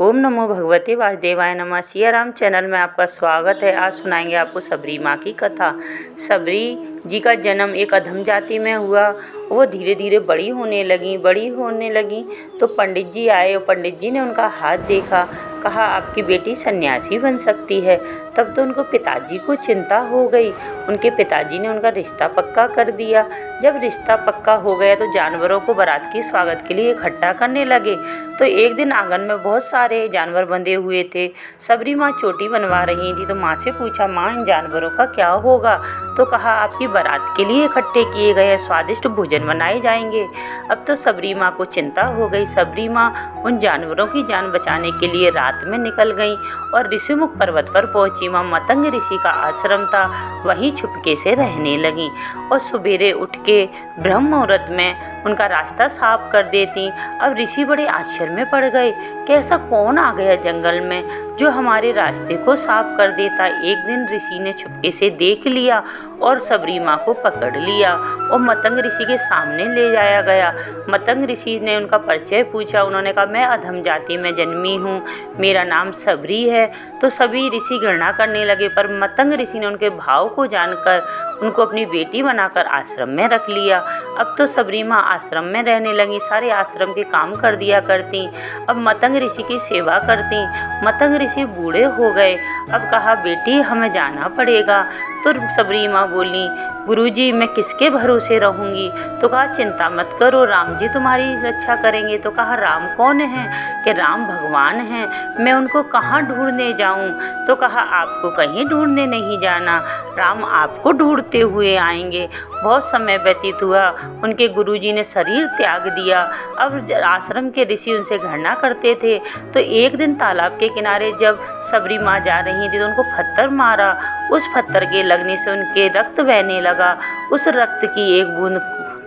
ओम नमो भगवते वासुदेवाय नमः। सिया राम चैनल में आपका स्वागत है। आज सुनाएंगे आपको सबरी माँ की कथा। सबरी जी का जन्म एक अधम जाति में हुआ। वो धीरे धीरे बड़ी होने लगी तो पंडित जी आए और पंडित जी ने उनका हाथ देखा, कहा आपकी बेटी सन्यासी बन सकती है। तब तो उनको पिताजी को चिंता हो गई। उनके पिताजी ने उनका रिश्ता पक्का कर दिया। जब रिश्ता पक्का हो गया तो जानवरों को बारात की स्वागत के लिए इकट्ठा करने लगे। तो एक दिन आंगन में बहुत सारे जानवर बंधे हुए थे। सबरी माँ चोटी बनवा रही थी तो माँ से पूछा, माँ इन जानवरों का क्या होगा? तो कहा आपकी बारात के लिए इकट्ठे किए गए स्वादिष्ट भोजन बनाए जाएंगे। अब तो सबरी माँ को चिंता हो गई। सबरी माँ उन जानवरों की जान बचाने के लिए रात में निकल गई और ऋषिमुख पर्वत पर पहुंची। वहाँ मतंग ऋषि का आश्रम था, वहीं छुपके से रहने लगी और सवेरे उठ के ब्रह्म मुहूर्त में उनका रास्ता साफ कर देती। अब ऋषि बड़े आश्चर्य में पड़ गए कि ऐसा कौन आ गया जंगल में जो हमारे रास्ते को साफ कर देता। एक दिन ऋषि ने छुपके से देख लिया और सबरी माँ को पकड़ लिया और मतंग ऋषि के सामने ले जाया गया। मतंग ऋषि ने उनका परिचय पूछा। उन्होंने कहा, मैं अधम जाति में जन्मी हूँ, मेरा नाम सबरी है। तो सभी ऋषि घृणा करने लगे, पर मतंग ऋषि ने उनके भाव को जानकर उनको अपनी बेटी बनाकर आश्रम में रख लिया। अब तो सबरी माँ आश्रम में रहने लगी, सारे आश्रम के काम कर दिया करती। अब मतंग ऋषि की सेवा करती। मतंग ऋषि बूढ़े हो गए। अब कहा, बेटी हमें जाना पड़ेगा। तो सबरी माँ बोली, गुरुजी मैं किसके भरोसे रहूँगी? तो कहा, चिंता मत करो, राम जी तुम्हारी रक्षा करेंगे। तो कहा, राम कौन है? कि राम भगवान हैं, मैं उनको कहाँ ढूंढने जाऊँ? तो कहा, आपको कहीं ढूंढने नहीं जाना, राम आपको ढूंढते हुए आएंगे। बहुत समय व्यतीत हुआ, उनके गुरुजी ने शरीर त्याग दिया। अब आश्रम के ऋषि उनसे घृणा करते थे। तो एक दिन तालाब के किनारे जब सबरी माँ जा रही थी तो उनको पत्थर मारा। उस पत्थर के लगने से उनके रक्त बहने लगा। उस रक्त की एक बूंद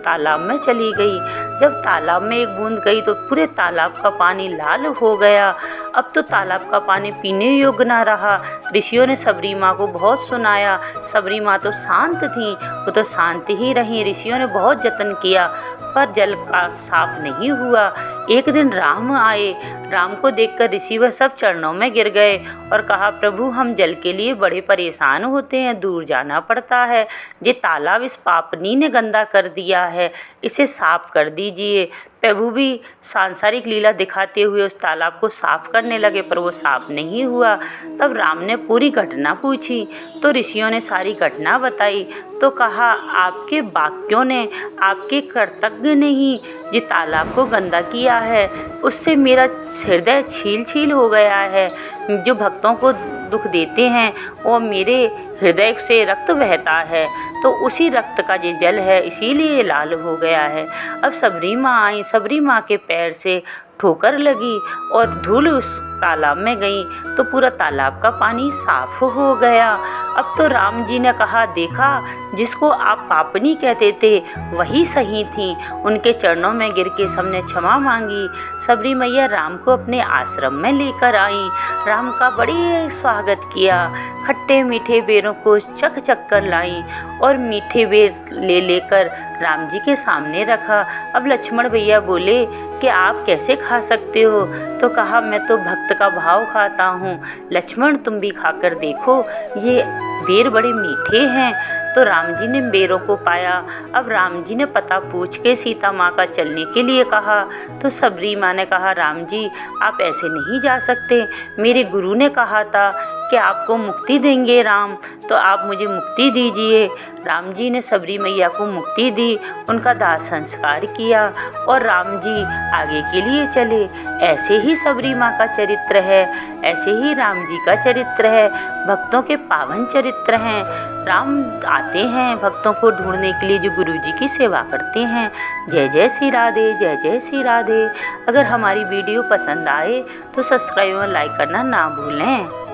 तालाब में चली गई। जब तालाब में एक बूंद गई तो पूरे तालाब का पानी लाल हो गया। अब तो तालाब का पानी पीने योग्य न रहा। ऋषियों ने सबरी माँ को बहुत सुनाया। सबरी माँ तो शांत थी, वो तो शांत ही रही। ऋषियों ने बहुत जतन किया पर जल का साफ नहीं हुआ। एक दिन राम आए। राम को देखकर ऋषि वह सब चरणों में गिर गए और कहा, प्रभु हम जल के लिए बड़े परेशान होते हैं, दूर जाना पड़ता है। ये तालाब इस पापनी ने गंदा कर दिया है, इसे साफ कर दीजिए। प्रभु भी सांसारिक लीला दिखाते हुए उस तालाब को साफ करने लगे, पर वो साफ नहीं हुआ। तब राम ने पूरी घटना पूछी तो ऋषियों ने सारी घटना बताई। तो कहा, आपके वाक्यों ने, आपके कर्तव्य ने ही ये तालाब को गंदा किया है। उससे मेरा हृदय छील छील हो गया है। जो भक्तों को दुख देते हैं वो मेरे हृदय से रक्त बहता है, तो उसी रक्त का ये जल है, इसीलिए लाल हो गया है। अब सबरी माँ आई। सबरी माँ के पैर से ठोकर लगी और धूल उस तालाब में गई तो पूरा तालाब का पानी साफ हो गया। अब तो राम जी ने कहा, देखा जिसको आप पापनी कहते थे वही सही थी। उनके चरणों में गिर के सबने क्षमा मांगी। सबरी मैया राम को अपने आश्रम में लेकर आई। राम का बड़े स्वागत किया। खट्टे मीठे बेरों को चख चख कर लाई और मीठे बेर ले लेकर राम जी के सामने रखा। अब लक्ष्मण भैया बोले कि आप कैसे खा सकते हो? तो कहा, मैं तो भक्त का भाव खाता हूँ। लक्ष्मण तुम भी खाकर देखो, ये बेर बड़े मीठे हैं। तो राम जी ने बेरों को पाया। अब राम जी ने पता पूछ के सीता माँ का चलने के लिए कहा। तो सबरी माँ ने कहा, राम जी आप ऐसे नहीं जा सकते, मेरे गुरु ने कहा था कि आपको मुक्ति देंगे राम, तो आप मुझे मुक्ति दीजिए। राम जी ने सबरी मैया को मुक्ति दी, उनका दाह संस्कार किया और राम जी आगे के लिए चले। ऐसे ही सबरी माँ का चरित्र है, ऐसे ही राम जी का चरित्र है। भक्तों के पावन चरित्र हैं। राम आते हैं भक्तों को ढूंढने के लिए जो गुरु जी की सेवा करते हैं। जय जय श्री राधे, जय जय श्री राधे। अगर हमारी वीडियो पसंद आए तो सब्सक्राइब और लाइक करना ना भूलें।